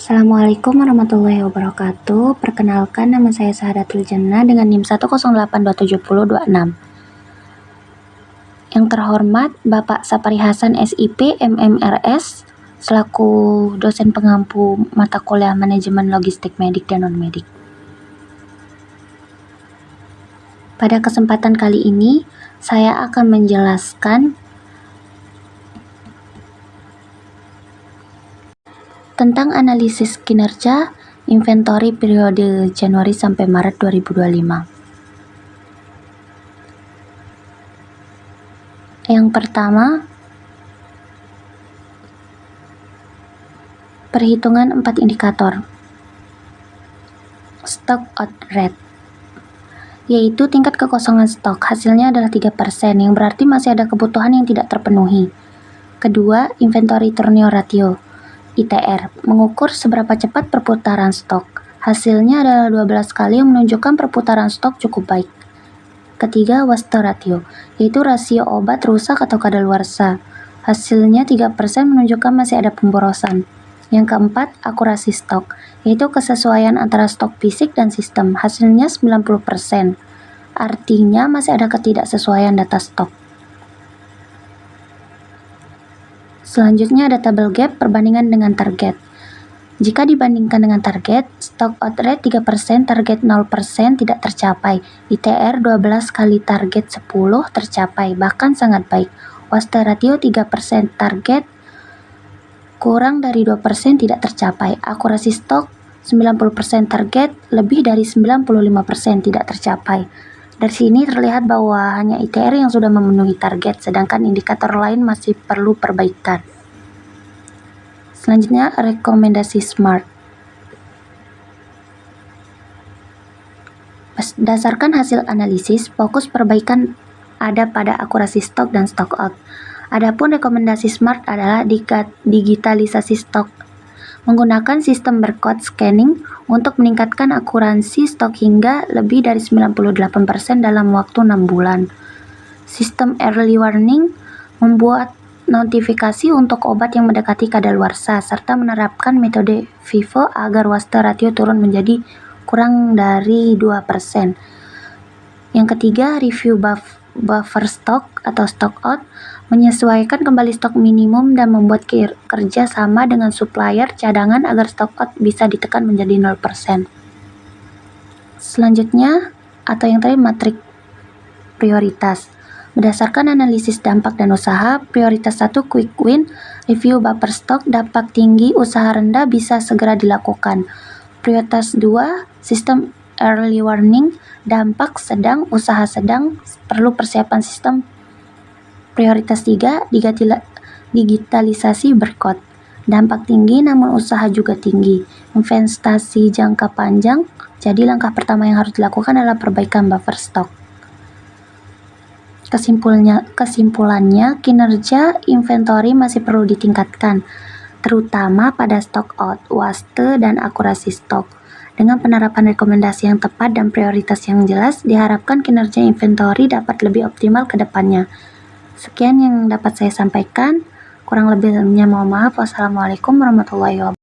Assalamualaikum warahmatullahi wabarakatuh. Perkenalkan, nama saya Sahadatul Jannah dengan NIM 108270026. Yang terhormat Bapak Sapari Hasan SIP MMRS selaku dosen pengampu mata kuliah Manajemen Logistik Medik dan Non-Medik. Pada kesempatan kali ini, saya akan menjelaskan tentang analisis kinerja inventory periode Januari sampai Maret 2025. Yang pertama, perhitungan 4 indikator stock out rate, yaitu tingkat kekosongan stok. Hasilnya adalah 3%, yang berarti masih ada kebutuhan yang tidak terpenuhi. Kedua, inventory turnover ratio ITR, mengukur seberapa cepat perputaran stok. Hasilnya adalah 12 kali, yang menunjukkan perputaran stok cukup baik. Ketiga, waste ratio, yaitu rasio obat rusak atau kadaluarsa. Hasilnya 3%, menunjukkan masih ada pemborosan. Yang keempat, akurasi stok, yaitu kesesuaian antara stok fisik dan sistem. Hasilnya 90%, artinya masih ada ketidaksesuaian data stok. Selanjutnya ada tabel gap perbandingan dengan target. Jika dibandingkan dengan target, stock out rate 3%, target 0% tidak tercapai. ITR 12 kali target 10 tercapai, bahkan sangat baik. Waste ratio 3%, target kurang dari 2% tidak tercapai. Akurasi stok 90%, target lebih dari 95% tidak tercapai. Dari sini terlihat bahwa hanya ITR yang sudah memenuhi target, sedangkan indikator lain masih perlu perbaikan. Selanjutnya, rekomendasi SMART. Berdasarkan hasil analisis, fokus perbaikan ada pada akurasi stok dan stock out. Adapun rekomendasi SMART adalah digitalisasi stok, menggunakan sistem barcode scanning untuk meningkatkan akuransi stok hingga lebih dari 98% dalam waktu 6 bulan. Sistem early warning, membuat notifikasi untuk obat yang mendekati kadaluarsa, serta menerapkan metode FIFO agar waste ratio turun menjadi kurang dari 2%. Yang ketiga, review buffer stock atau stock out, menyesuaikan kembali stok minimum dan membuat kerja sama dengan supplier cadangan agar stock out bisa ditekan menjadi 0%. Selanjutnya, atau yang terakhir, matrik prioritas. Berdasarkan analisis dampak dan usaha, prioritas 1 quick win, review buffer stock, dampak tinggi, usaha rendah bisa segera dilakukan. Prioritas 2, sistem early warning, dampak sedang, usaha sedang, perlu persiapan sistem. Prioritas 3, digitalisasi barcode, dampak tinggi namun usaha juga tinggi. Investasi jangka panjang, jadi langkah pertama yang harus dilakukan adalah perbaikan buffer stock. Kesimpulannya, kinerja inventory masih perlu ditingkatkan, terutama pada stock out, waste, dan akurasi stok. Dengan penerapan rekomendasi yang tepat dan prioritas yang jelas, diharapkan kinerja inventory dapat lebih optimal ke depannya. Sekian yang dapat saya sampaikan, kurang lebihnya mohon maaf. Wassalamualaikum warahmatullahi wabarakatuh.